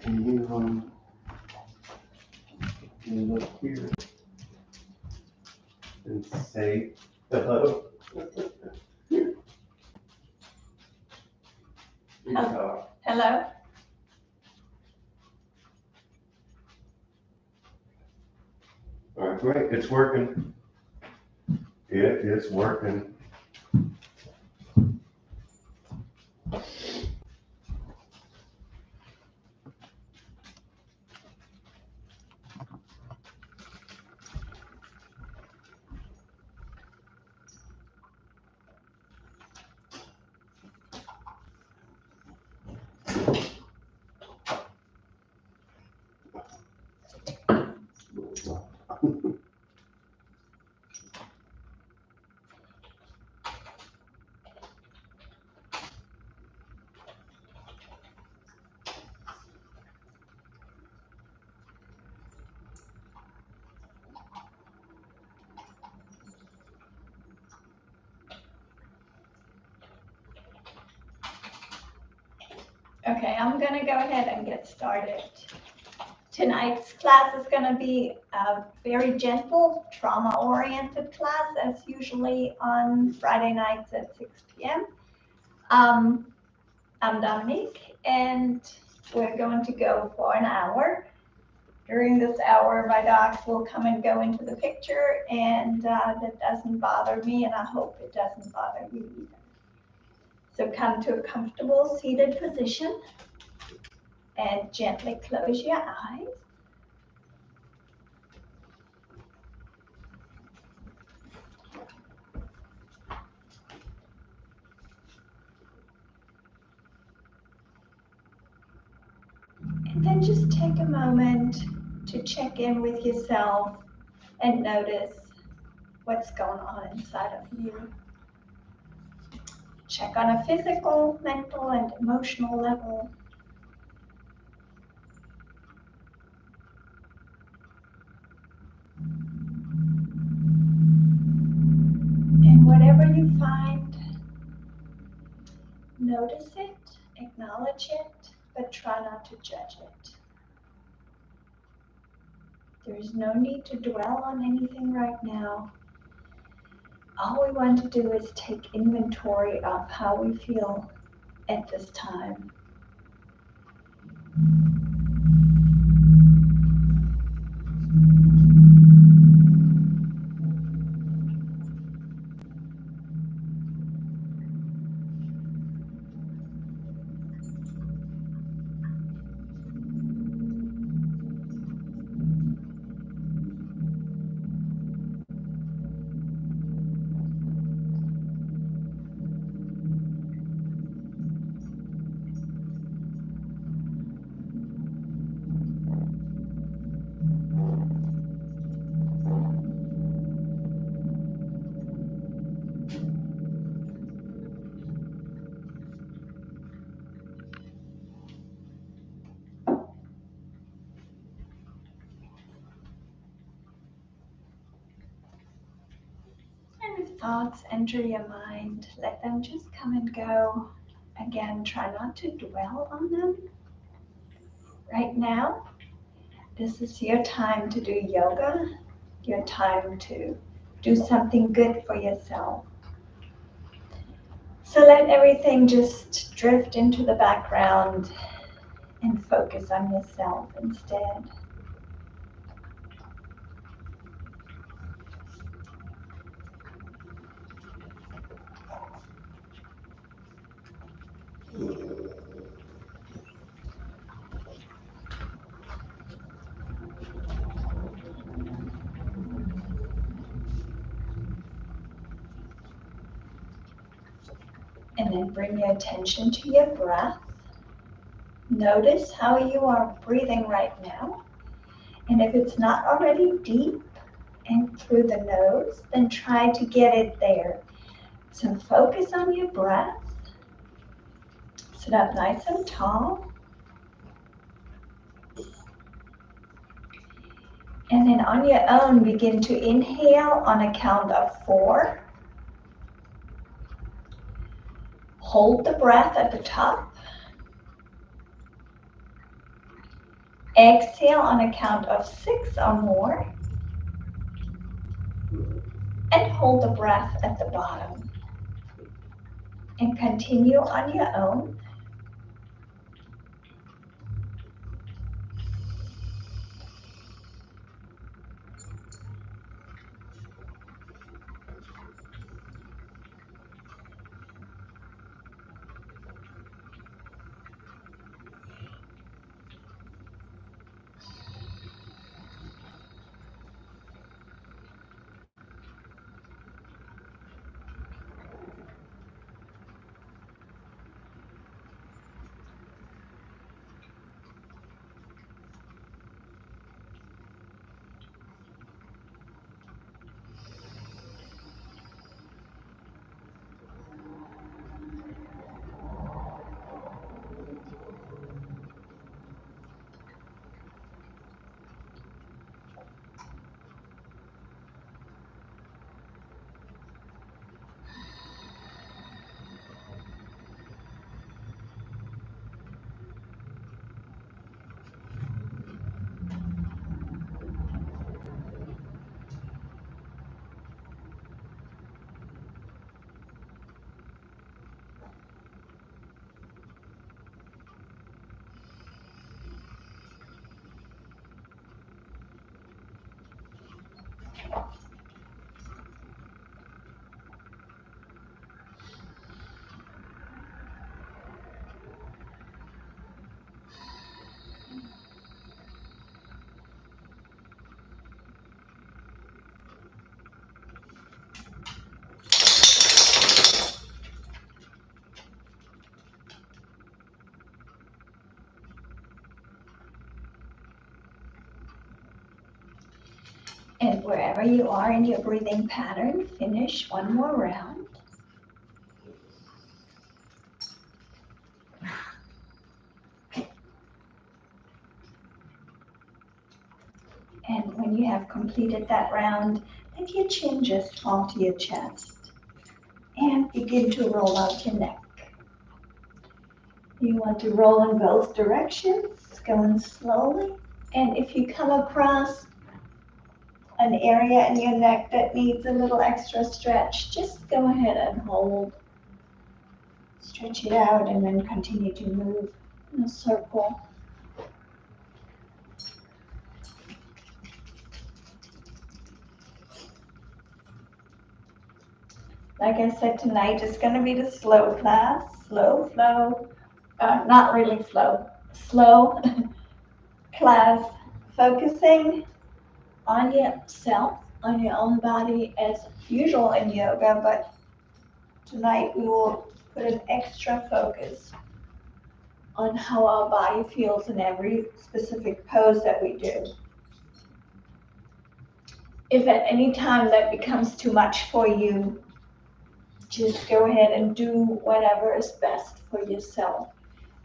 And you look here and say hello. Hello? All right, great, it's working. It is working. Okay, I'm gonna go ahead and get started. Tonight's class is gonna be a very gentle, trauma-oriented class, as usually on Friday nights at 6 p.m. I'm Dominique, and we're going to go for an hour. During this hour, my dogs will come and go into the picture, and that doesn't bother me, and I hope it doesn't bother you either. So come to a comfortable seated position and gently close your eyes. And then just take a moment to check in with yourself and notice what's going on inside of you. Check on a physical, mental, and emotional level. And whatever you find, notice it, acknowledge it, but try not to judge it. There is no need to dwell on anything right now. All we want to do is take inventory of how we feel at this time. And if thoughts enter your mind, let them just come and go. Again, try not to dwell on them. Right now, this is your time to do yoga, your time to do something good for yourself. So let everything just drift into the background and focus on yourself instead. And then bring your attention to your breath. Notice how you are breathing right now. And if it's not already deep and through the nose, then try to get it there. So focus on your breath. Sit up nice and tall. And then on your own, begin to inhale on a count of 4. Hold the breath at the top. Exhale on a count of 6 or more. And hold the breath at the bottom. And continue on your own. And wherever you are in your breathing pattern, finish one more round. And when you have completed that round, let your chin just fall to your chest and begin to roll out your neck. You want to roll in both directions, going slowly. And if you come across an area in your neck that needs a little extra stretch, just go ahead and hold. Stretch it out and then continue to move in a circle. Like I said, tonight is going to be the slow class, slow flow, not really slow class, focusing on yourself, on your own body as usual in yoga, but tonight we will put an extra focus on how our body feels in every specific pose that we do. If at any time that becomes too much for you, just go ahead and do whatever is best for yourself.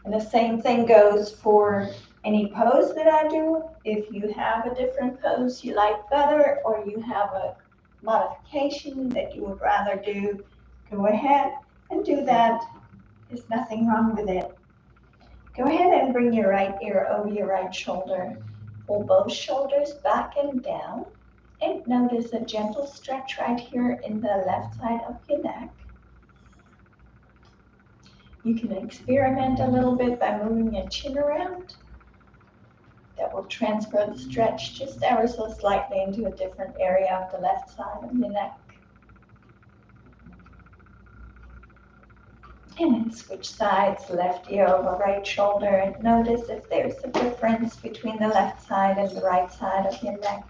And the same thing goes for any pose that I do. If you have a different pose you like better, or you have a modification that you would rather do, go ahead and do that. There's nothing wrong with it. Go ahead and bring your right ear over your right shoulder. Pull both shoulders back and down. And notice a gentle stretch right here in the left side of your neck. You can experiment a little bit by moving your chin around. That will transfer the stretch just ever so slightly into a different area of the left side of your neck. And then switch sides, left ear over right shoulder, and notice if there's a difference between the left side and the right side of your neck.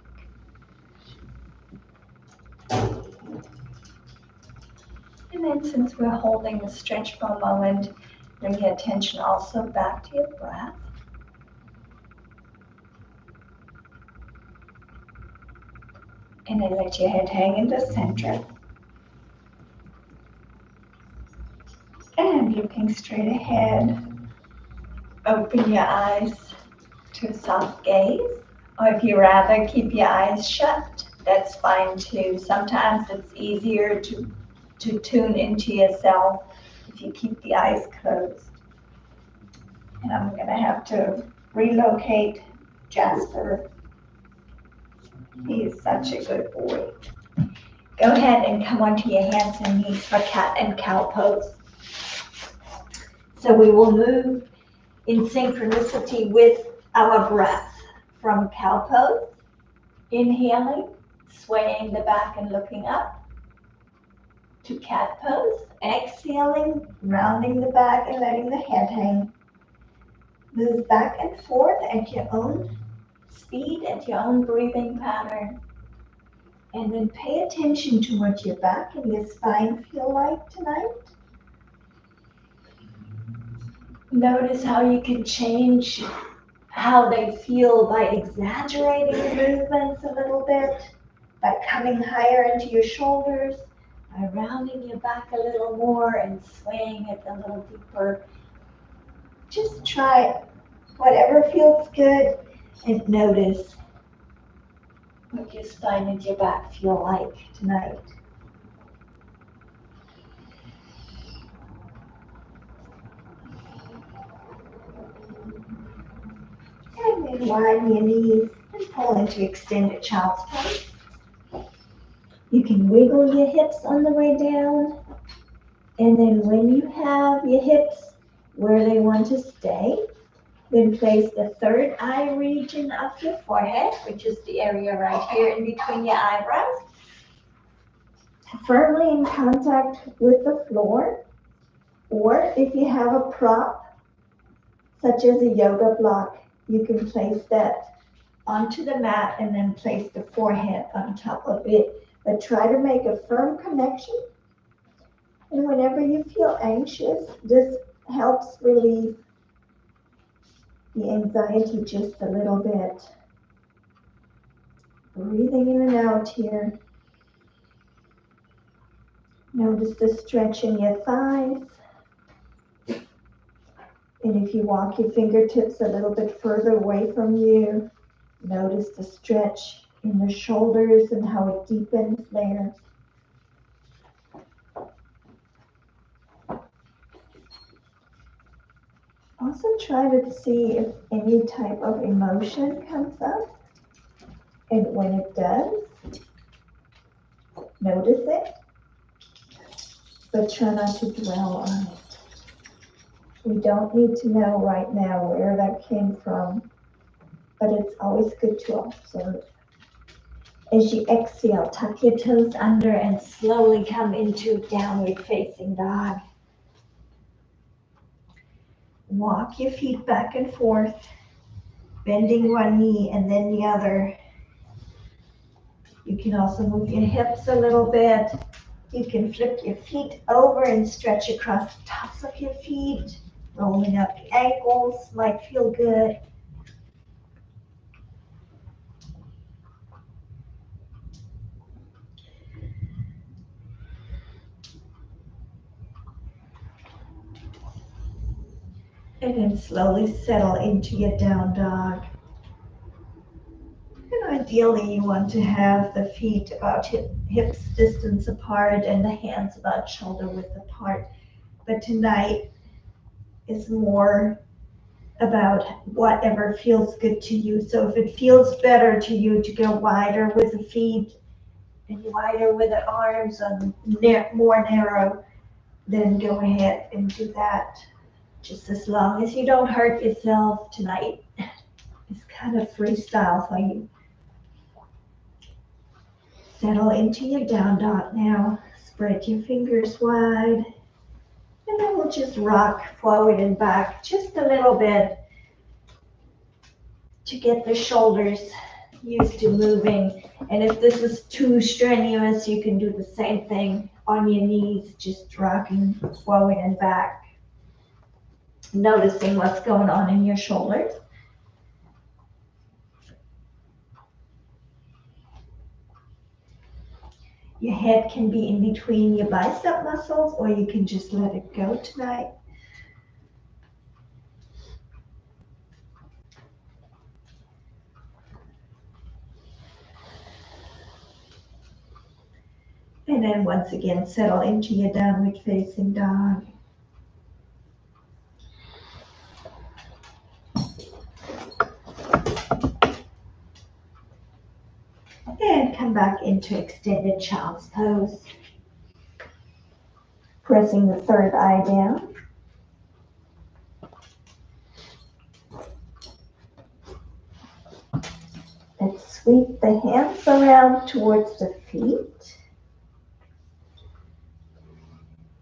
And then since we're holding the stretch for a moment, bring your attention also back to your breath. And then let your head hang in the center. And looking straight ahead, open your eyes to a soft gaze. Or if you rather keep your eyes shut, that's fine too. Sometimes it's easier to tune into yourself if you keep the eyes closed. And I'm going to have to relocate Jasper. He is such a good boy. Go ahead and come onto your hands and knees for cat and cow pose. So we will move in synchronicity with our breath from cow pose, inhaling, swaying the back and looking up, to cat pose, exhaling, rounding the back and letting the head hang. Move back and forth at your own speed, at your own breathing pattern. And then pay attention to what your back and your spine feel like tonight. Notice how you can change how they feel by exaggerating the movements a little bit, by coming higher into your shoulders, by rounding your back a little more and swaying it a little deeper. Just try whatever feels good and notice what your spine and your back feel like tonight. And then widen your knees and pull into extended child's pose. You can wiggle your hips on the way down. And then when you have your hips where they want to stay, then place the third eye region of your forehead, which is the area right here in between your eyebrows, firmly in contact with the floor. Or if you have a prop, such as a yoga block, you can place that onto the mat and then place the forehead on top of it. But try to make a firm connection. And whenever you feel anxious, this helps relieve the anxiety just a little bit. Breathing in and out here. Notice the stretch in your thighs. And if you walk your fingertips a little bit further away from you, notice the stretch in the shoulders and how it deepens there. Also try to see if any type of emotion comes up. And when it does, notice it, but try not to dwell on it. We don't need to know right now where that came from, but it's always good to observe. As you exhale, tuck your toes under and slowly come into downward facing dog. Walk your feet back and forth, bending one knee and then the other. You can also move your hips a little bit. You can flip your feet over and stretch across the tops of your feet. Rolling up the ankles might feel good. And then slowly settle into your down dog. And ideally you want to have the feet about hips distance apart and the hands about shoulder width apart. But tonight is more about whatever feels good to you. So if it feels better to you to go wider with the feet and wider with the arms and more narrow, then go ahead and do that. Just as long as you don't hurt yourself tonight. It's kind of freestyle for you. Settle into your down dog now. Spread your fingers wide. And then we'll just rock forward and back just a little bit to get the shoulders used to moving. And if this is too strenuous, you can do the same thing on your knees, just rocking forward and back. Noticing what's going on in your shoulders. Your head can be in between your bicep muscles, or you can just let it go tonight. And then once again, settle into your downward facing dog. back into extended child's pose. Pressing the third eye down. Let's sweep the hands around towards the feet.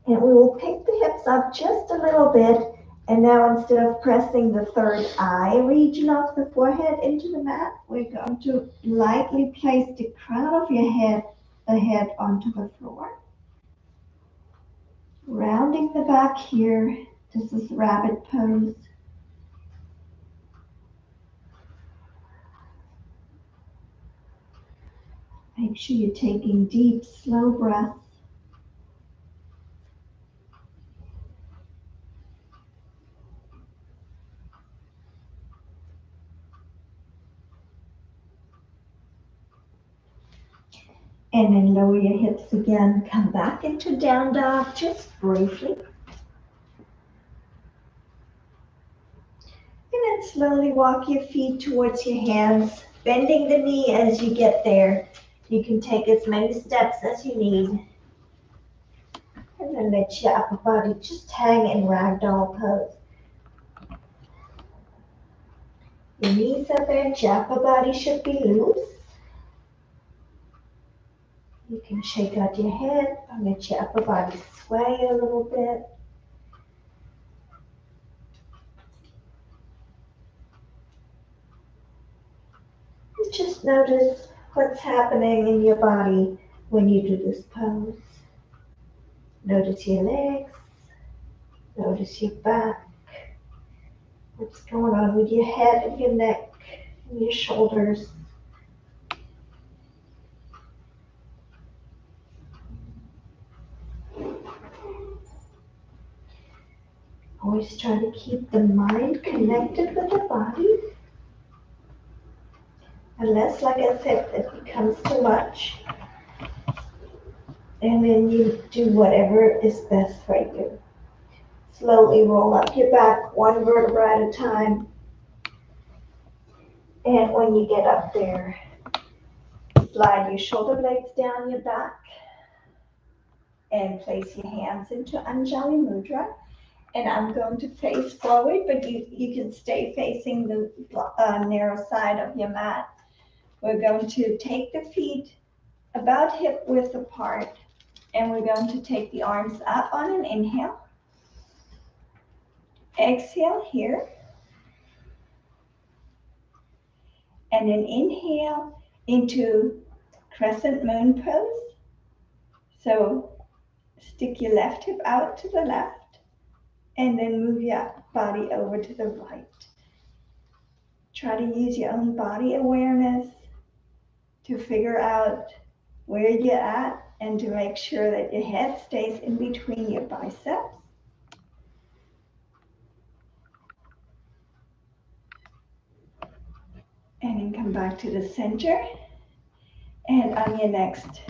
And we will pick the hips up just a little bit. And now instead of pressing the third eye region of the forehead into the mat, we're going to lightly place the crown of your head, the head onto the floor. Rounding the back here. This is rabbit pose. Make sure you're taking deep, slow breaths. And then lower your hips again. Come back into down dog just briefly. And then slowly walk your feet towards your hands, bending the knee as you get there. You can take as many steps as you need. And then let your upper body just hang in ragdoll pose. Your knees are bent, your upper body should be loose. You can shake out your head and let your upper body sway a little bit. And just notice what's happening in your body when you do this pose. Notice your legs, notice your back, what's going on with your head and your neck and your shoulders. Always try to keep the mind connected with the body. Unless, like I said, it becomes too much. And then you do whatever is best for you. Slowly roll up your back, one vertebra at a time. And when you get up there, slide your shoulder blades down your back. And place your hands into Anjali Mudra. And I'm going to face forward, but you can stay facing the narrow side of your mat. We're going to take the feet about hip width apart, and we're going to take the arms up on an inhale. Exhale here. And then inhale into crescent moon pose. So stick your left hip out to the left. And then move your body over to the right. Try to use your own body awareness to figure out where you're at and to make sure that your head stays in between your biceps. And then come back to the center. And on your next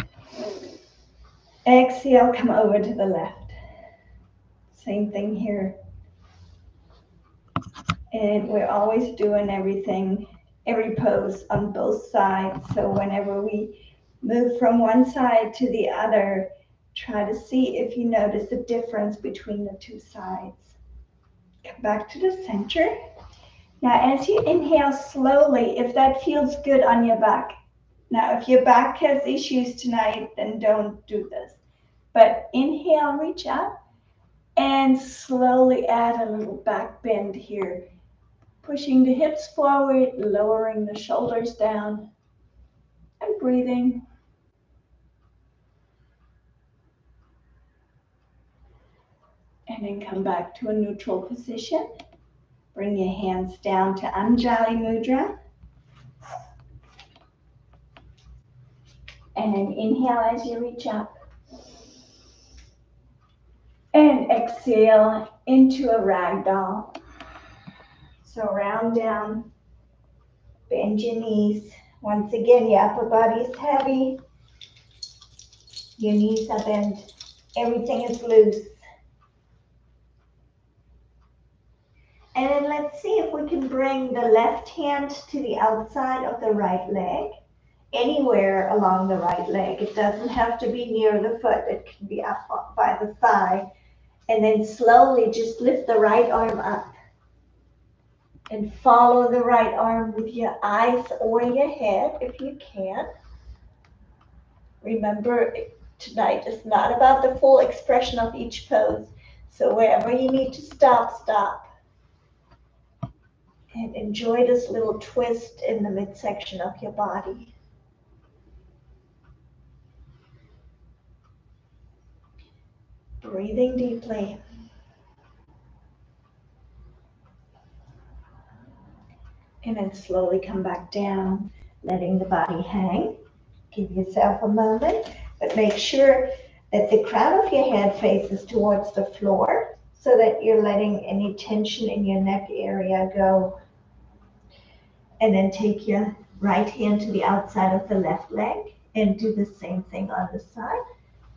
exhale, come over to the left. Same thing here. And we're always doing everything, every pose on both sides. So whenever we move from one side to the other, try to see if you notice a difference between the two sides. Come back to the center. Now, as you inhale slowly, if that feels good on your back. Now, if your back has issues tonight, then don't do this. But inhale, reach up. And slowly add a little back bend here. Pushing the hips forward, lowering the shoulders down, and breathing. And then come back to a neutral position. Bring your hands down to Anjali Mudra. And then inhale as you reach up. And exhale into a ragdoll. So round down, bend your knees. Once again, your upper body is heavy. Your knees are bent. Everything is loose. And then let's see if we can bring the left hand to the outside of the right leg anywhere along the right leg. It doesn't have to be near the foot. It can be up by the thigh. And then slowly just lift the right arm up and follow the right arm with your eyes or your head if you can. Remember, tonight is not about the full expression of each pose. So wherever you need to stop, stop. And enjoy this little twist in the midsection of your body. Breathing deeply. And then slowly come back down, letting the body hang. Give yourself a moment, but make sure that the crown of your head faces towards the floor so that you're letting any tension in your neck area go. And then take your right hand to the outside of the left leg and do the same thing on the side.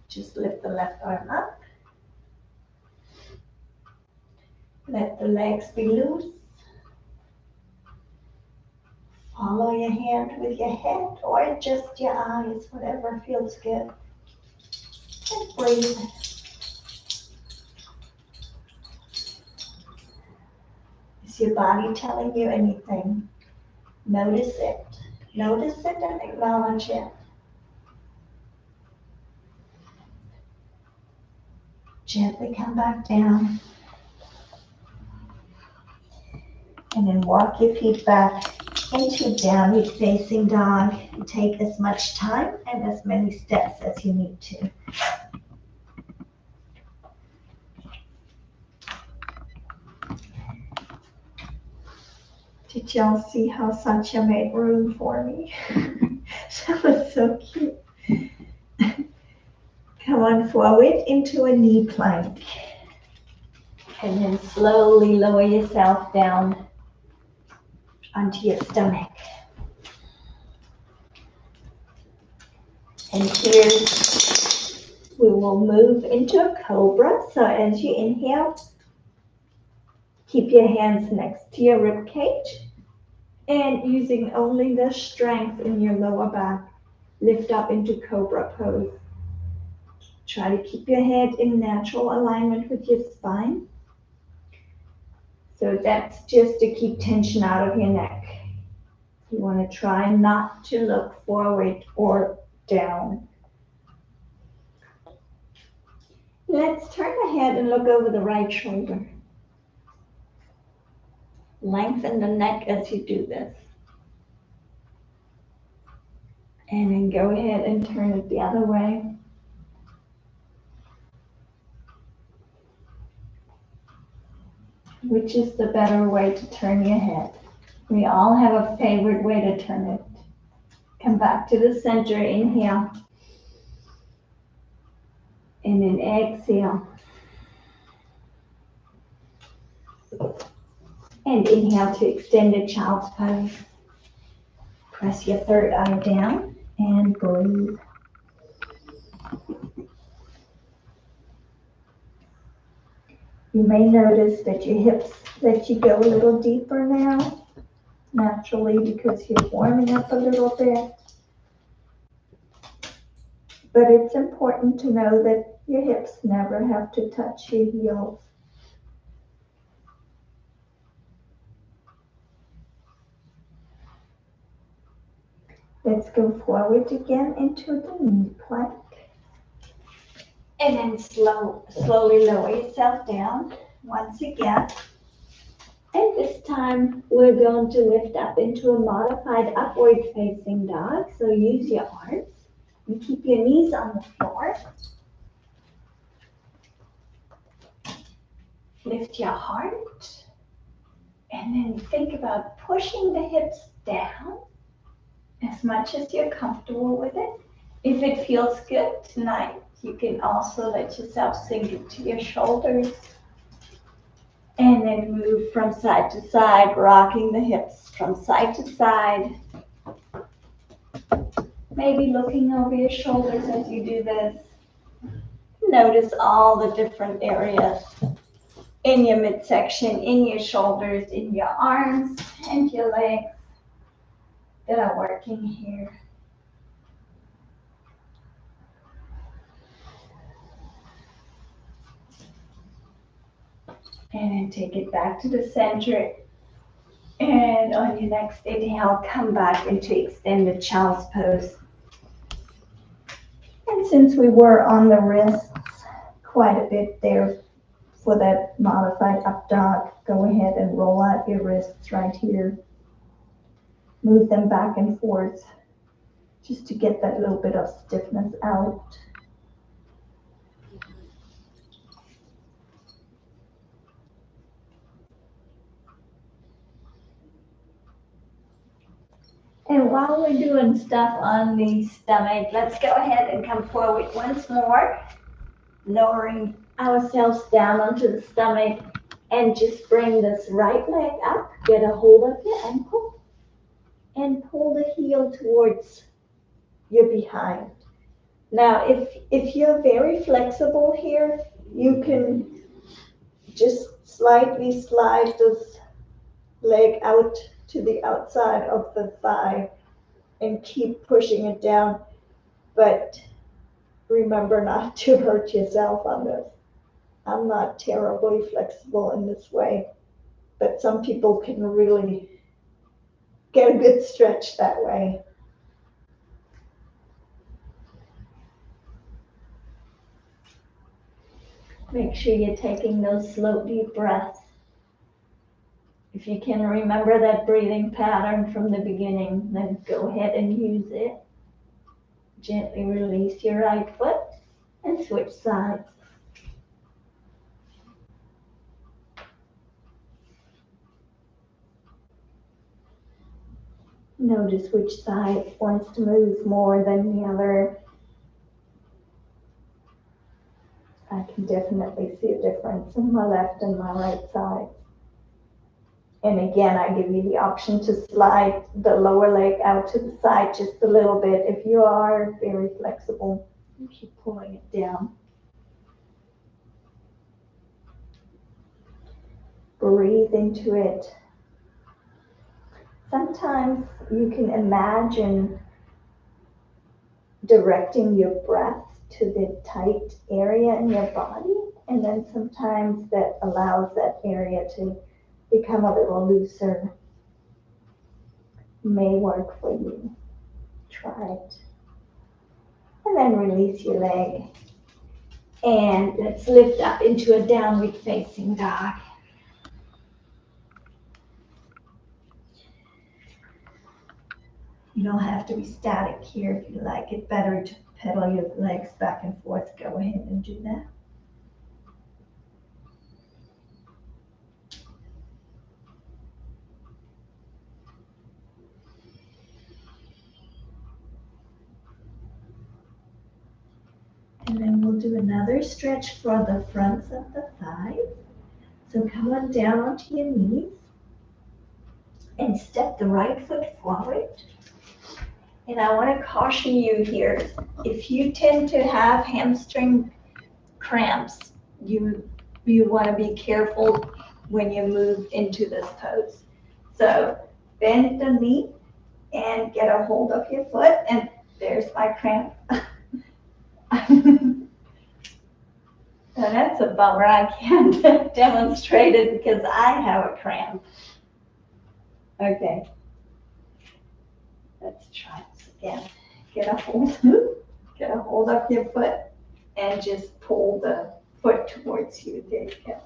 Just lift the left arm up. Let the legs be loose. Follow your hand with your head or just your eyes, whatever feels good. And breathe. Is your body telling you anything? Notice it. Notice it and acknowledge it. Gently come back down. And then walk your feet back into downward facing dog. And take as much time and as many steps as you need to. Did y'all see how Sancha made room for me? That was so cute. Come on forward into a knee plank. And then slowly lower yourself down onto your stomach. And here we will move into a cobra. So as you inhale, keep your hands next to your rib cage. And using only the strength in your lower back, lift up into cobra pose. Try to keep your head in natural alignment with your spine. So that's just to keep tension out of your neck. You want to try not to look forward or down. Let's turn the head and look over the right shoulder. Lengthen the neck as you do this. And then go ahead and turn it the other way. Which is the better way to turn your head? We all have a favorite way to turn it. Come back to the center, inhale. And then exhale. And inhale to extended child's pose. Press your third eye down and breathe. You may notice that your hips let you go a little deeper now, naturally because you're warming up a little bit. But it's important to know that your hips never have to touch your heels. Let's go forward again into the knee plank. And then slowly lower yourself down once again. And this time we're going to lift up into a modified upward facing dog. So use your arms and keep your knees on the floor. Lift your heart. And then think about pushing the hips down as much as you're comfortable with it. If it feels good tonight, you can also let yourself sink into your shoulders and then move from side to side, rocking the hips from side to side. Maybe looking over your shoulders as you do this. Notice all the different areas in your midsection, in your shoulders, in your arms and your legs that are working here. And then take it back to the center. And on your next inhale, come back into extended child's pose. And since we were on the wrists quite a bit there for that modified up dog, go ahead and roll out your wrists right here. Move them back and forth just to get that little bit of stiffness out. And while we're doing stuff on the stomach, let's go ahead and come forward once more, lowering ourselves down onto the stomach, and just bring this right leg up, get a hold of your ankle, and pull the heel towards your behind. Now, if you're very flexible here, you can just slightly slide this leg out to the outside of the thigh and keep pushing it down, but remember not to hurt yourself on this. I'm not terribly flexible in this way, but some people can really get a good stretch that way. Make sure you're taking those slow, deep breaths. If you can remember that breathing pattern from the beginning, then go ahead and use it. Gently release your right foot and switch sides. Notice which side wants to move more than the other. I can definitely see a difference in my left and my right side. And again, I give you the option to slide the lower leg out to the side just a little bit. If you are very flexible, you keep pulling it down. Breathe into it. Sometimes you can imagine directing your breath to the tight area in your body, and then sometimes that allows that area to become a little looser. May work for you. Try it. And then release your leg. And let's lift up into a downward facing dog. You don't have to be static here. If you like it better to pedal your legs back and forth, go ahead and do that. And then we'll do another stretch for the fronts of the thighs. So come on down onto your knees and step the right foot forward. And I want to caution you here, if you tend to have hamstring cramps, you want to be careful when you move into this pose. So bend the knee and get a hold of your foot, and there's my cramp. That's a bummer. I can't demonstrate it because I have a cramp. Okay. Let's try this again. Get a hold of your foot and just pull the foot towards you. There you go.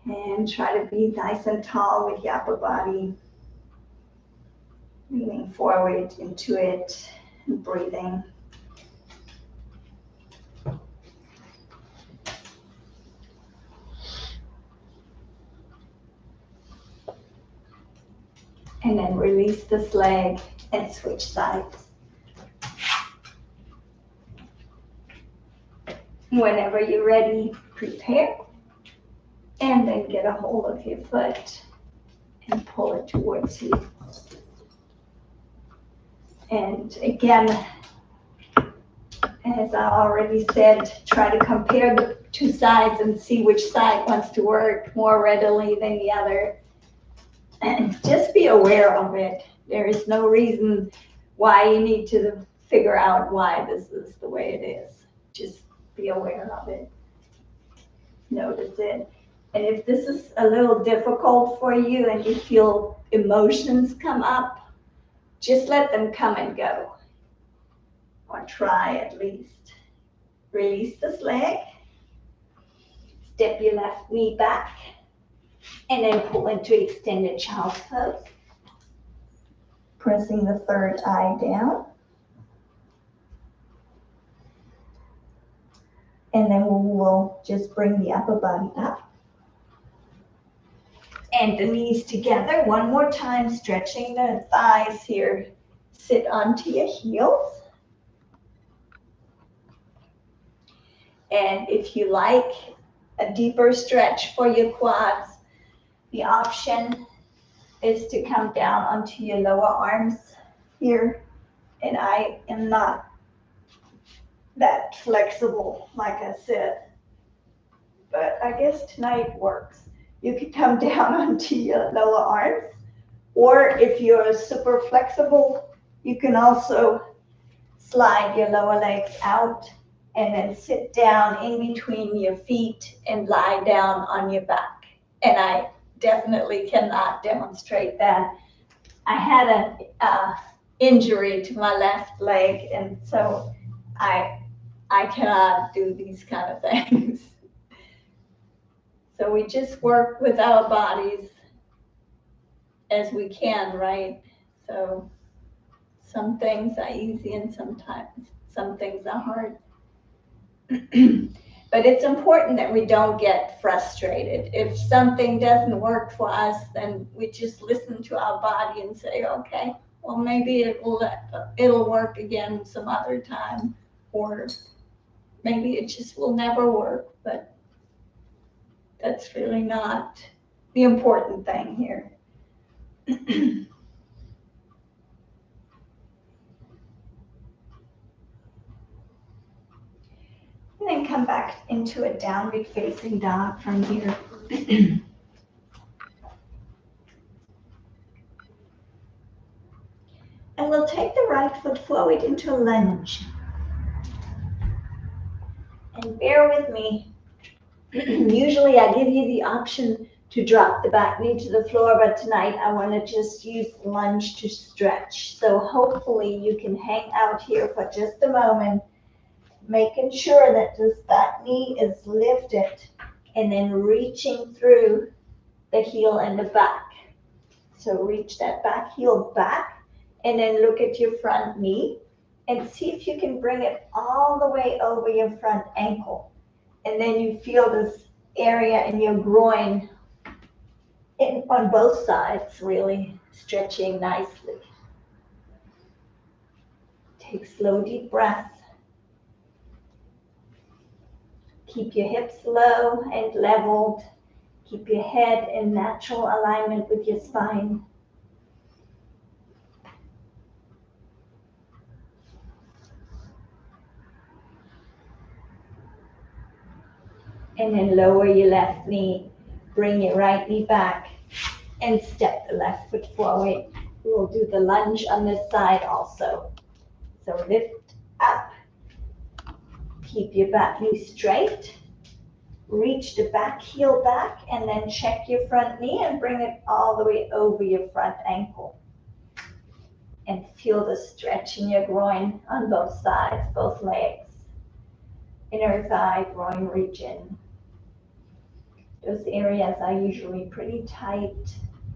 And try to be nice and tall with your upper body. Leaning forward into it and breathing. And then release this leg and switch sides. Whenever you're ready, prepare. And then get a hold of your foot and pull it towards you. And again, as I already said, try to compare the two sides and see which side wants to work more readily than the other. And just be aware of it. There is no reason why you need to figure out why this is the way it is. Just be aware of it. notice it. And if this is a little difficult for you and you feel emotions come up, just let them come and go. Or try at least. Release this leg. Step your left knee back. And then pull into extended child's pose. Pressing the third eye down. And then we'll just bring the upper body up. And the knees together. One more time, stretching the thighs here. Sit onto your heels. And if you like a deeper stretch for your quads, the option is to come down onto your lower arms here. And I am not that flexible, like I said, but I guess tonight works. You can come down onto your lower arms, or if you're super flexible, you can also slide your lower legs out and then sit down in between your feet and lie down on your back. And I definitely cannot demonstrate that. I had an injury to my left leg, and so I cannot do these kind of things. So we just work with our bodies as we can, right? So some things are easy and sometimes some things are hard. But it's important that we don't get frustrated. If something doesn't work for us, then we just listen to our body and say, okay, well, maybe it'll work again some other time, or maybe it just will never work, but that's really not the important thing here. And then come back into a downward facing dog from here. And we'll take the right foot forward into a lunge. And bear with me. Usually I give you the option to drop the back knee to the floor, but tonight I want to just use the lunge to stretch. So hopefully you can hang out here for just a moment, making sure that this back knee is lifted and then reaching through the heel and the back. So reach that back heel back and then look at your front knee and see if you can bring it all the way over your front ankle. And then you feel this area in your groin on both sides really stretching nicely. Take slow, deep breaths. Keep your hips low and leveled. Keep your head in natural alignment with your spine. And then lower your left knee. Bring your right knee back and step the left foot forward. We'll do the lunge on this side also. So lift up. Keep your back knee straight. Reach the back heel back and then check your front knee and bring it all the way over your front ankle. And feel the stretch in your groin on both sides, both legs. Inner thigh, groin region. Those areas are usually pretty tight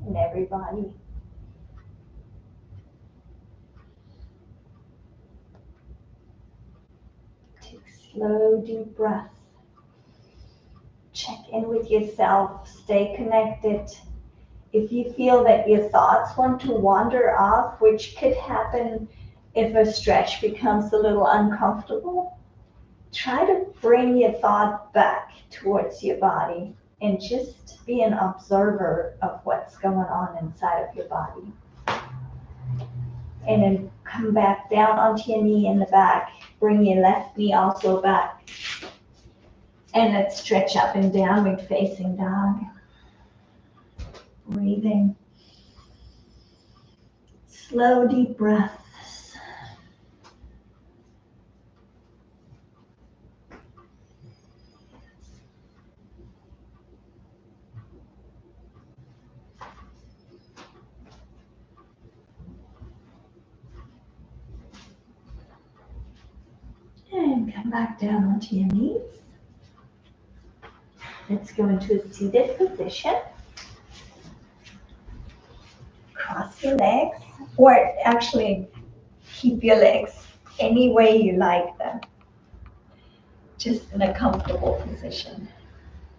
in everybody. Take slow, deep breaths. Check in with yourself. Stay connected. If you feel that your thoughts want to wander off, which could happen if a stretch becomes a little uncomfortable, try to bring your thought back towards your body and just be an observer of what's going on inside of your body. And then come back down onto your knee in the back. Bring your left knee also back. And let's stretch up and downward facing dog. Breathing. Slow, deep breaths. And come back down onto your knees. Let's go into a seated position. Cross your legs, or actually keep your legs any way you like them. Just in a comfortable position.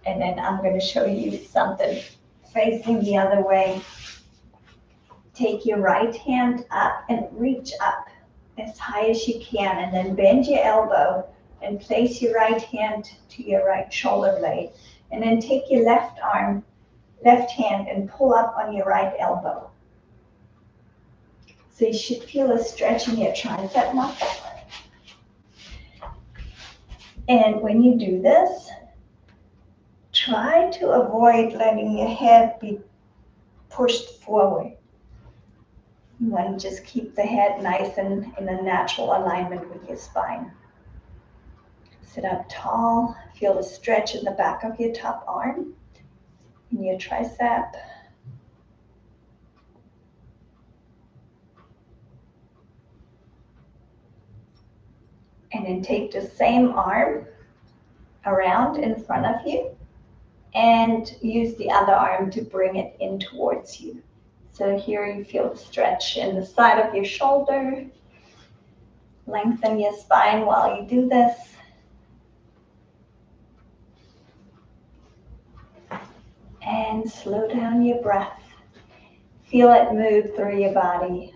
And then I'm going to show you something facing the other way. Take your right hand up and reach up as high as you can, and then bend your elbow and place your right hand to your right shoulder blade. And then take your left hand and pull up on your right elbow. So you should feel a stretch in your tricep muscle. And when you do this, try to avoid letting your head be pushed forward. You want to just keep the head nice and in a natural alignment with your spine. Sit up tall, feel the stretch in the back of your top arm, in your tricep. And then take the same arm around in front of you and use the other arm to bring it in towards you. So here you feel the stretch in the side of your shoulder. Lengthen your spine while you do this. And slow down your breath. Feel it move through your body.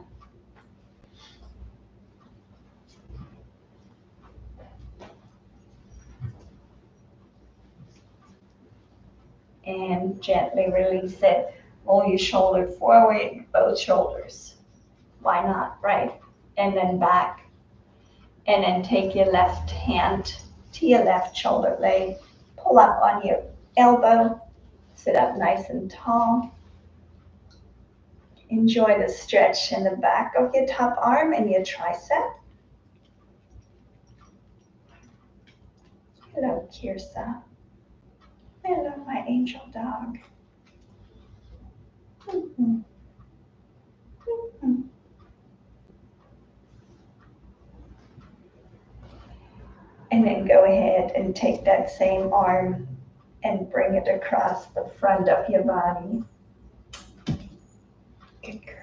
And gently release it. Roll your shoulder forward, both shoulders. Why not, right? And then back. And then take your left hand to your left shoulder blade. Pull up on your elbow. Sit up nice and tall. Enjoy the stretch in the back of your top arm and your tricep. Hello, Kirsa. Hello, my angel dog. And then go ahead and take that same arm and bring it across the front of your body. Good girl.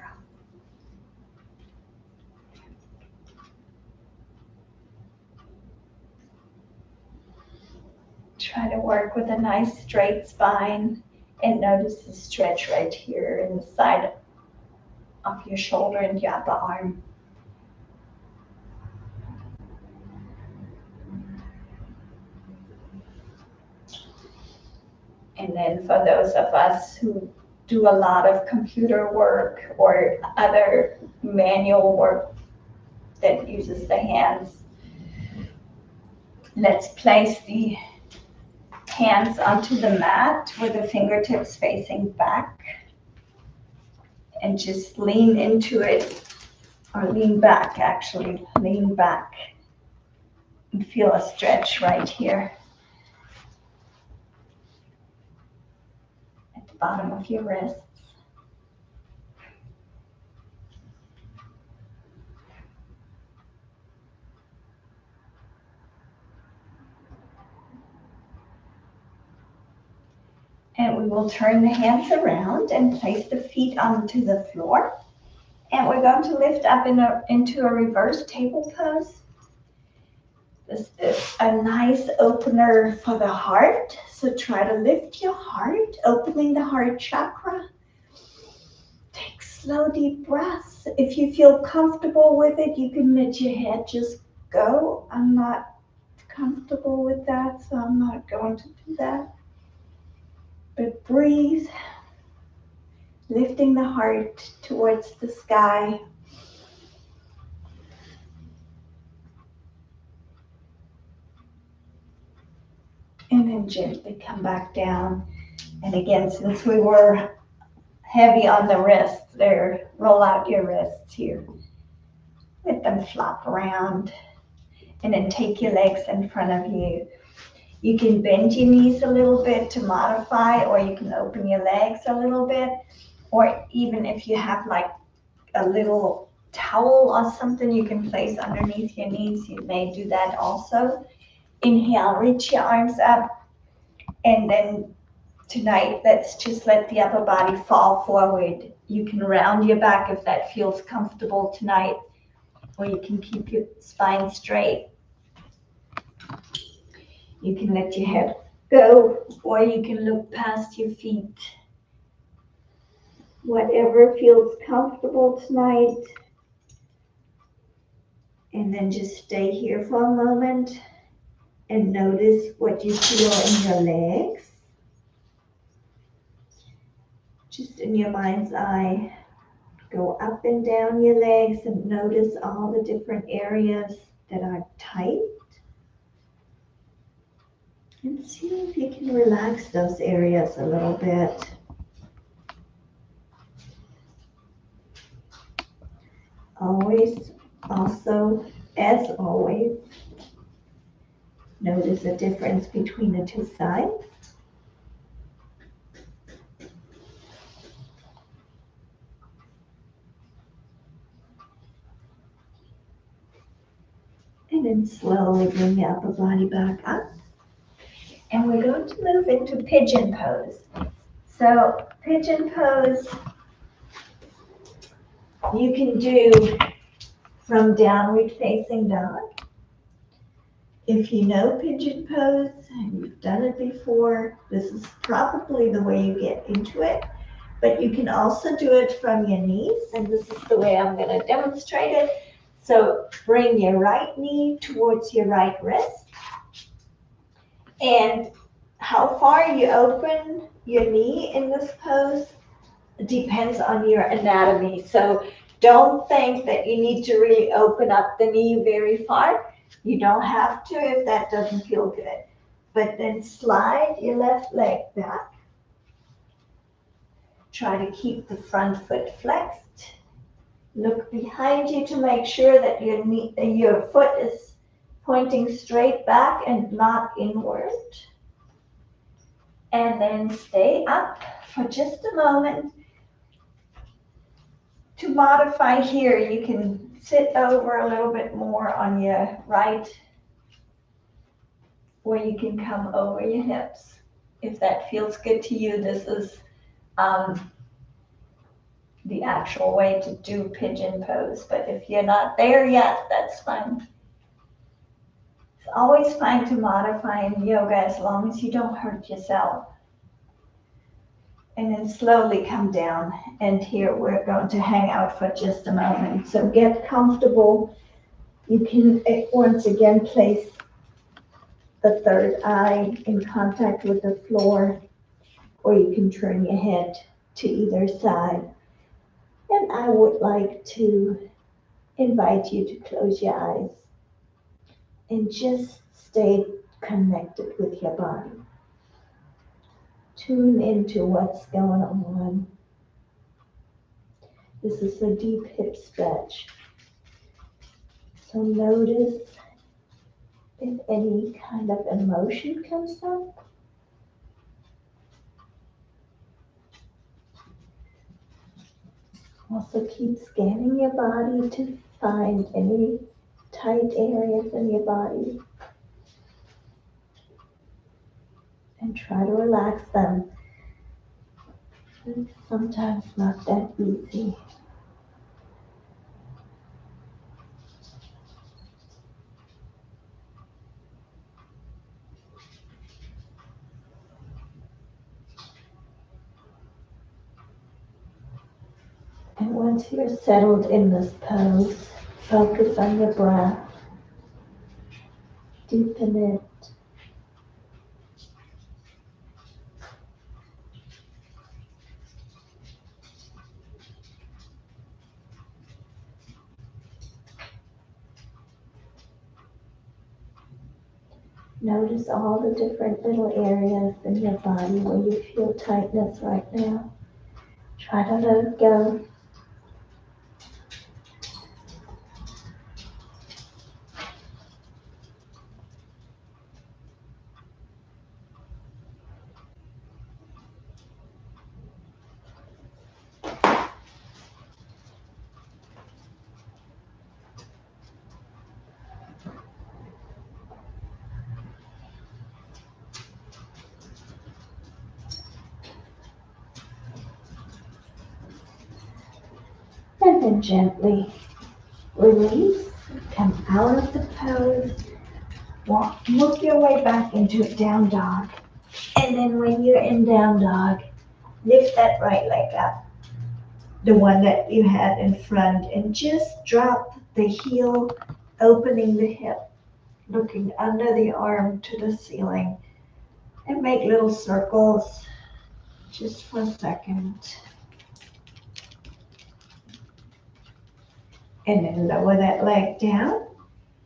Try to work with a nice straight spine and notice the stretch right here in the side of your shoulder and your upper arm. And then for those of us who do a lot of computer work or other manual work that uses the hands, let's place the hands onto the mat with the fingertips facing back and just lean into it, or lean back actually, lean back and feel a stretch right here at the bottom of your wrists. And we will turn the hands around and place the feet onto the floor. And we're going to lift up into a reverse table pose. This is a nice opener for the heart. So try to lift your heart, opening the heart chakra. Take slow, deep breaths. If you feel comfortable with it, you can let your head just go. I'm not comfortable with that, so I'm not going to do that. But breathe, lifting the heart towards the sky. And then gently come back down. And again, since we were heavy on the wrists there, roll out your wrists here. Let them flop around. And then take your legs in front of you. You can bend your knees a little bit to modify, or you can open your legs a little bit, or even if you have like a little towel or something you can place underneath your knees. You may do that also. Inhale, reach your arms up, and then tonight, let's just let the upper body fall forward. You can round your back if that feels comfortable tonight, or you can keep your spine straight. You can let your head go, or you can look past your feet. Whatever feels comfortable tonight. And then just stay here for a moment and notice what you feel in your legs. Just in your mind's eye, go up and down your legs and notice all the different areas that are tight. And see if you can relax those areas a little bit. Always, also, as always, notice the difference between the two sides. And then slowly bring your upper body back up. And we're going to move into pigeon pose. So pigeon pose, you can do from downward facing dog. If you know pigeon pose and you've done it before, this is probably the way you get into it. But you can also do it from your knees, and this is the way I'm going to demonstrate it. So bring your right knee towards your right wrist. And how far you open your knee in this pose depends on your anatomy. So don't think that you need to really open up the knee very far. You don't have to if that doesn't feel good. But then slide your left leg back. Try to keep the front foot flexed. Look behind you to make sure that your foot is pointing straight back and not inward. And then stay up for just a moment. To modify here, you can sit over a little bit more on your right, or you can come over your hips. If that feels good to you, this is the actual way to do pigeon pose. But if you're not there yet, that's fine. It's always fine to modify in yoga as long as you don't hurt yourself. And then slowly come down. And here we're going to hang out for just a moment. So get comfortable. You can once again place the third eye in contact with the floor, or you can turn your head to either side. And I would like to invite you to close your eyes and just stay connected with your body. Tune into what's going on. This is a deep hip stretch. So notice if any kind of emotion comes up. Also keep scanning your body to find any tight areas in your body. And try to relax them. It's sometimes not that easy. And once you're settled in this pose, focus on your breath. Deepen it. Notice all the different little areas in your body where you feel tightness right now. Try to let it go. then gently release, come out of the pose, move your way back into a down dog. And then when you're in down dog, lift that right leg up, the one that you had in front, and just drop the heel, opening the hip, looking under the arm to the ceiling, and make little circles just for a second. And then lower that leg down.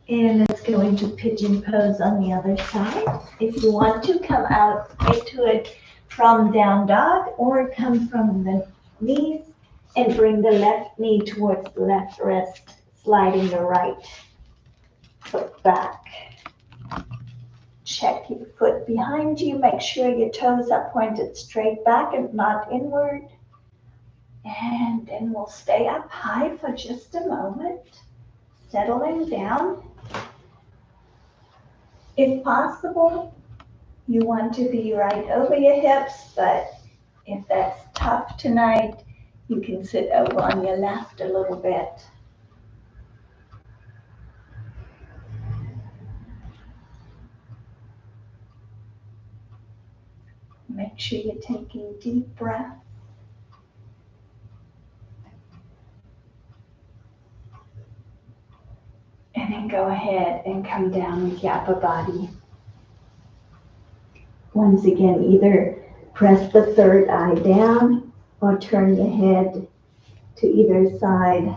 And let's go into pigeon pose on the other side. If you want to, come out into it from down dog or come from the knees and bring the left knee towards the left wrist, sliding the right foot back. Check your foot behind you. Make sure your toes are pointed straight back and not inward. And then we'll stay up high for just a moment, settling down. If possible, you want to be right over your hips, but if that's tough tonight, you can sit over on your left a little bit. Make sure you're taking deep breaths. And then go ahead and come down with your upper body. Once again, either press the third eye down or turn your head to either side.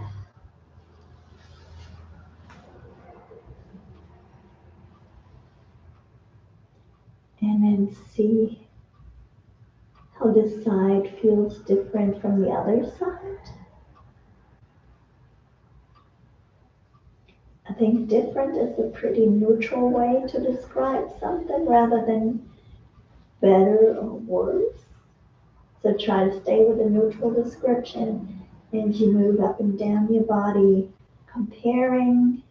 And then see how this side feels different from the other side. I think different is a pretty neutral way to describe something rather than better or worse. So try to stay with a neutral description as you move up and down your body, comparing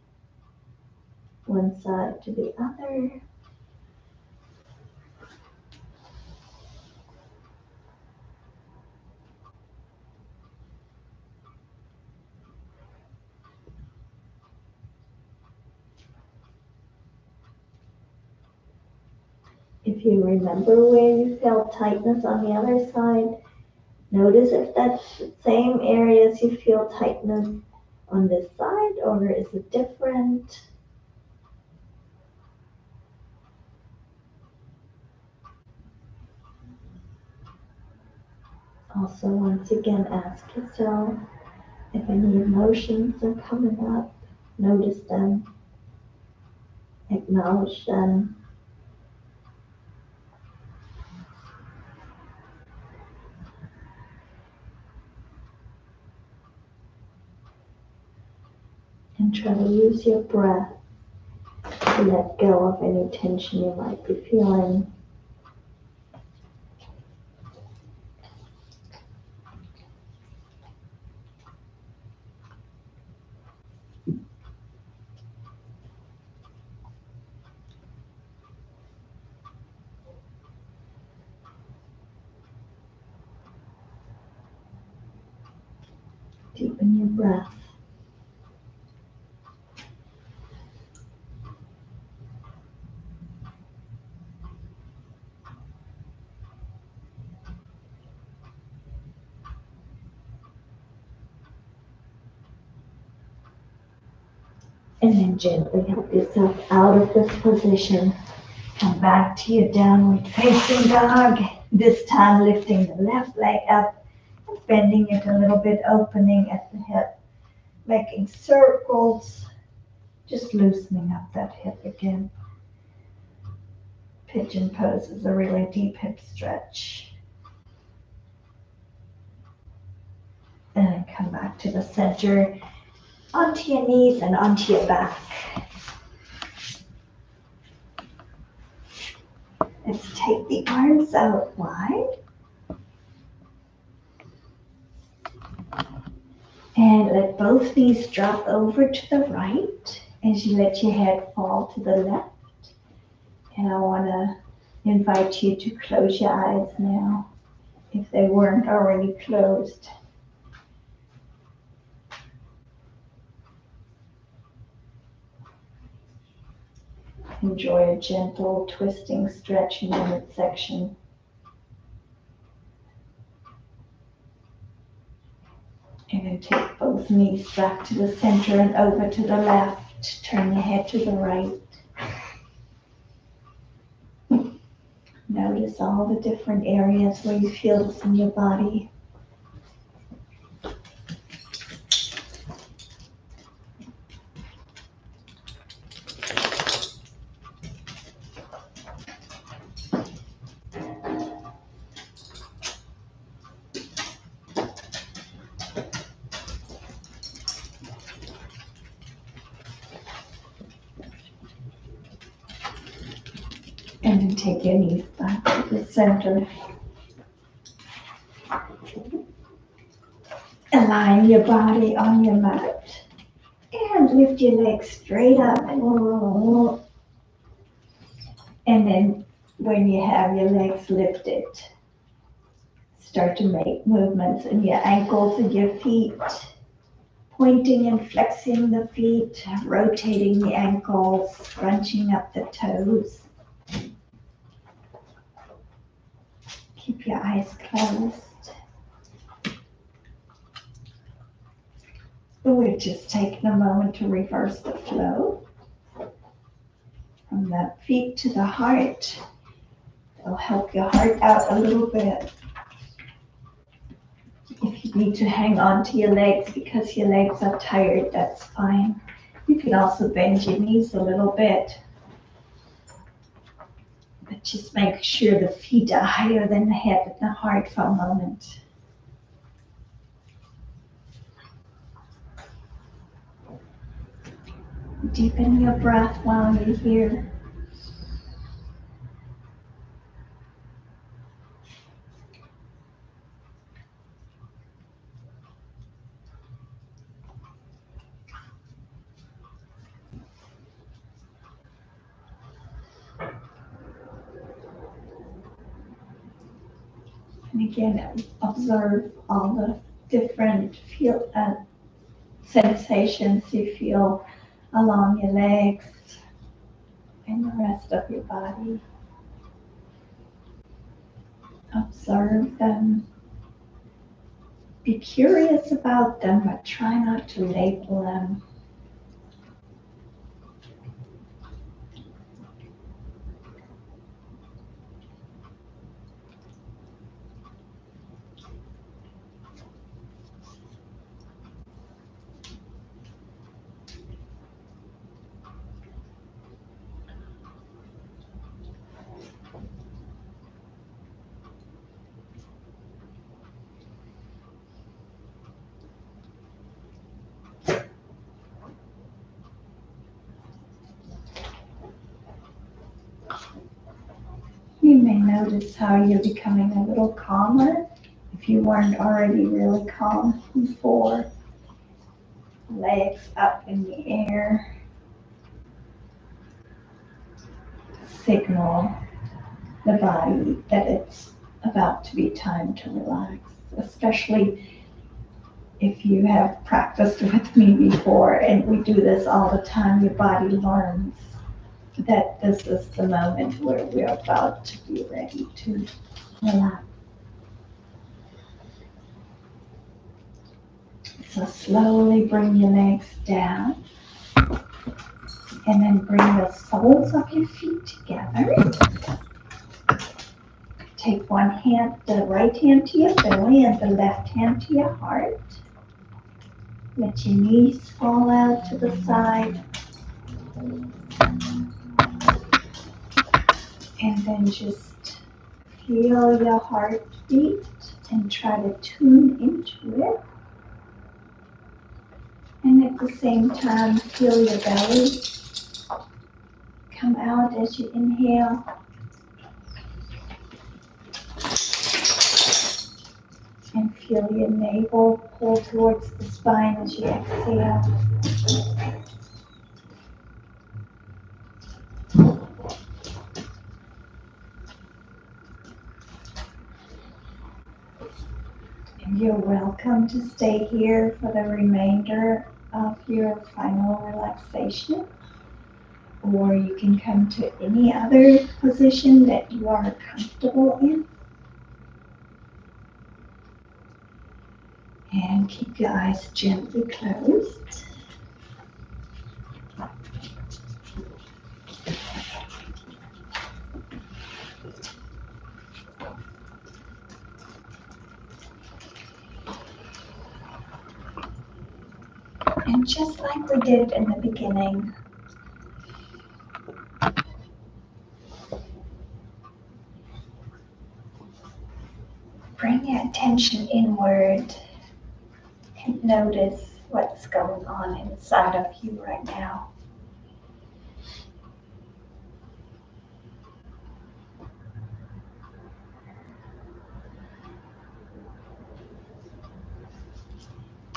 one side to the other. If you remember where you felt tightness on the other side, notice if that's the same areas you feel tightness on this side, or is it different? Also, once again, ask yourself if any emotions are coming up. Notice them, acknowledge them. And try to use your breath to let go of any tension you might be feeling. Deepen your breath. And then gently help yourself out of this position. Come back to your downward facing dog. This time lifting the left leg up and bending it a little bit, opening at the hip, making circles, just loosening up that hip again. Pigeon pose is a really deep hip stretch. And then come back to the center, onto your knees and onto your back. Let's take the arms out wide. And let both knees drop over to the right as you let your head fall to the left. And I want to invite you to close your eyes now, if they weren't already closed. Enjoy a gentle twisting stretch in the midsection. And then take both knees back to the center and over to the left. Turn your head to the right. Notice all the different areas where you feel this in your body. And then take your knees back to the center. Align your body on your mat. And lift your legs straight up. And then when you have your legs lifted, start to make movements in your ankles and your feet. Pointing and flexing the feet, rotating the ankles, scrunching up the toes. Keep your eyes closed. We're just taking a moment to reverse the flow. From the feet to the heart. It'll help your heart out a little bit. If you need to hang on to your legs because your legs are tired, that's fine. You can also bend your knees a little bit. But just make sure the feet are higher than the head and the heart for a moment. Deepen your breath while you're here. And again, observe all the different sensations you feel along your legs and the rest of your body. Observe them. Be curious about them, but try not to label them. You may notice how you're becoming a little calmer if you weren't already really calm before. Legs up in the air. Signal the body that it's about to be time to relax, especially if you have practiced with me before, and we do this all the time. Your body learns that this is the moment where we're about to be ready to relax. So slowly bring your legs down and then bring the soles of your feet together. Take one hand, the right hand to your belly and the left hand to your heart. Let your knees fall out to the side. And then just feel your heart beat and try to tune into it. And at the same time, feel your belly come out as you inhale. And feel your navel pull towards the spine as you exhale. And you're welcome to stay here for the remainder of your final relaxation. or you can come to any other position that you are comfortable in. And keep your eyes gently closed. And just like we did in the beginning, bring your attention inward and notice what's going on inside of you right now.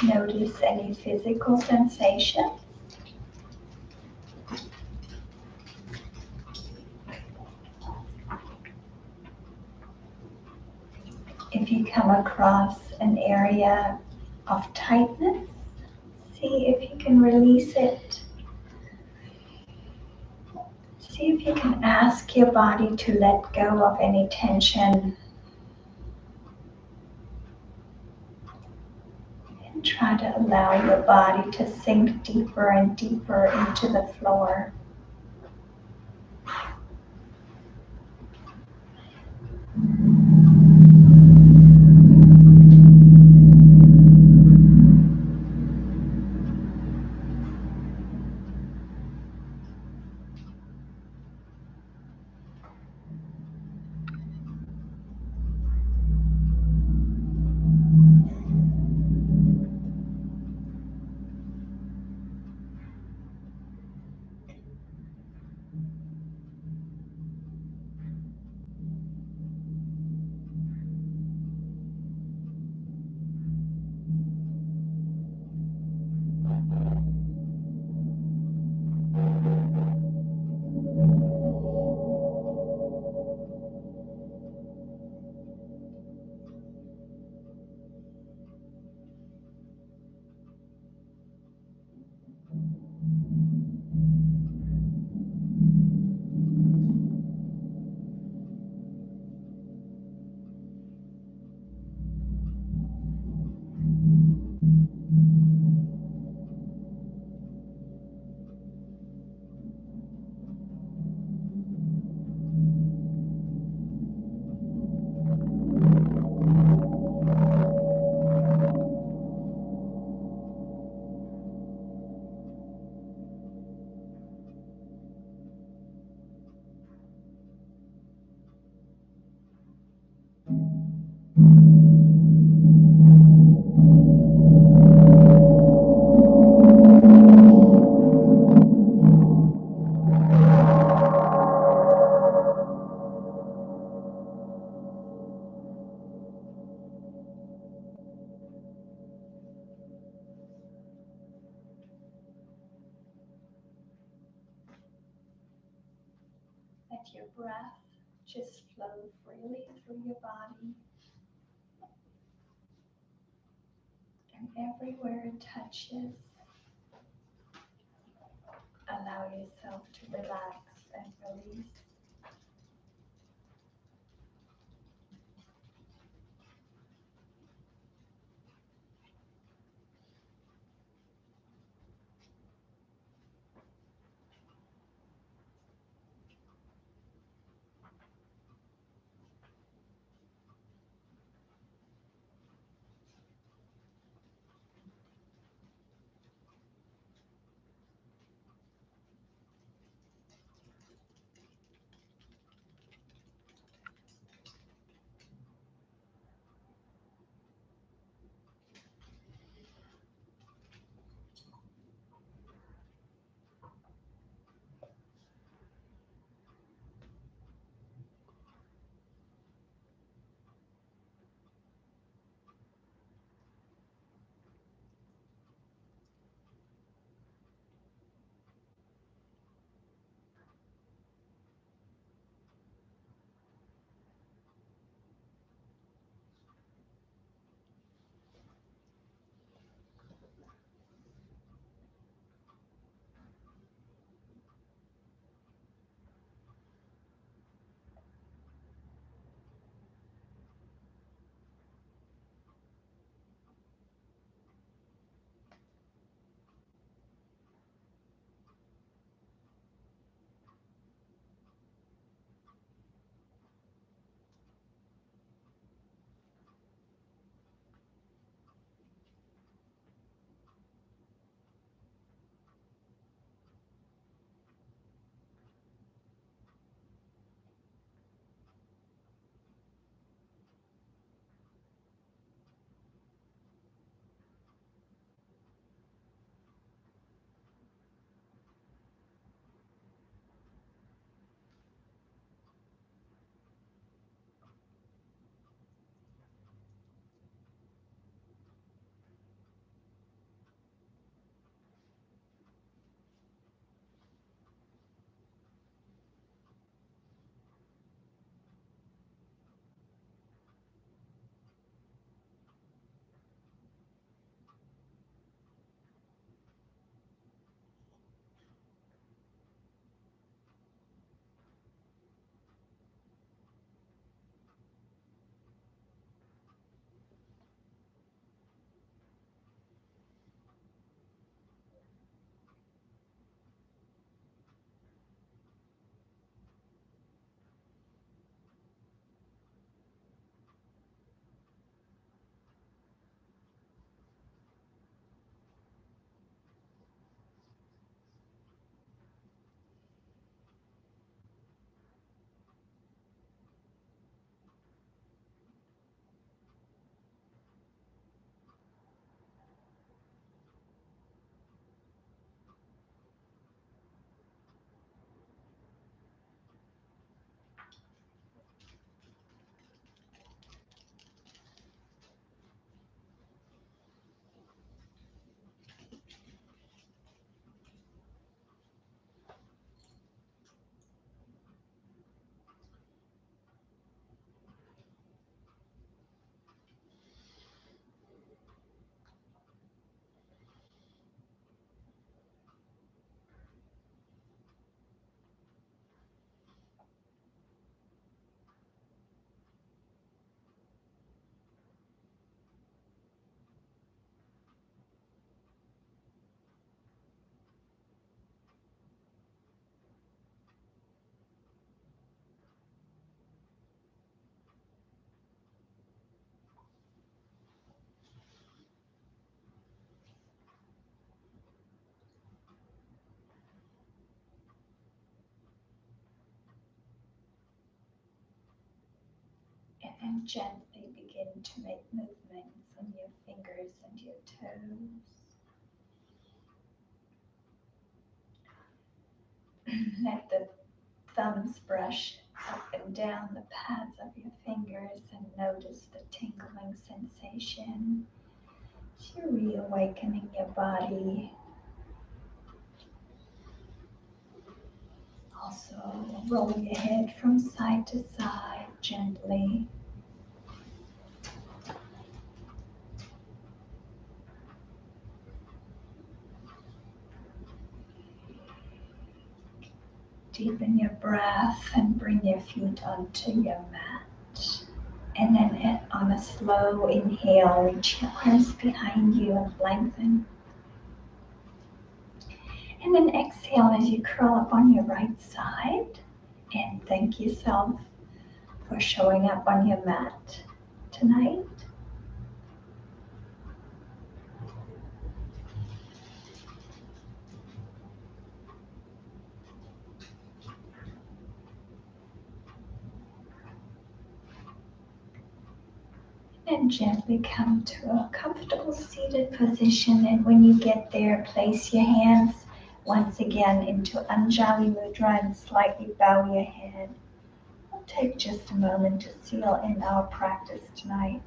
Notice any physical sensation. If you come across an area of tightness, see if you can release it. See if you can ask your body to let go of any tension. And try to allow your body to sink deeper and deeper into the floor. Let your breath just flow freely through your body. And everywhere it touches, allow yourself to relax and release. And gently begin to make movements on your fingers and your toes. Let the thumbs brush up and down the pads of your fingers and notice the tingling sensation as you're reawakening your body. Also, roll your head from side to side gently. Deepen your breath and bring your feet onto your mat. And then on a slow inhale, reach your arms behind you and lengthen. And then exhale as you curl up on your right side. And thank yourself for showing up on your mat tonight. And gently come to a comfortable seated position. And when you get there, place your hands once again into Anjali Mudra and slightly bow your head. We'll take just a moment to seal in our practice tonight.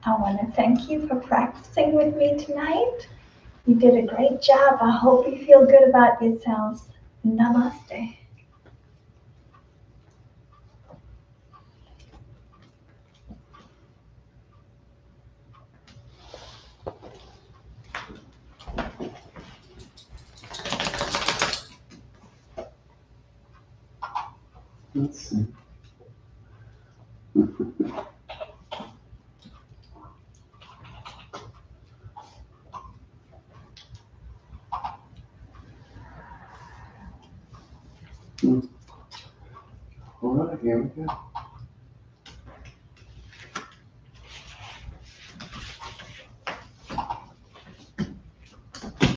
I want to thank you for practicing with me tonight. You did a great job. I hope you feel good about yourselves. Namaste. Let's see. All right, here we go.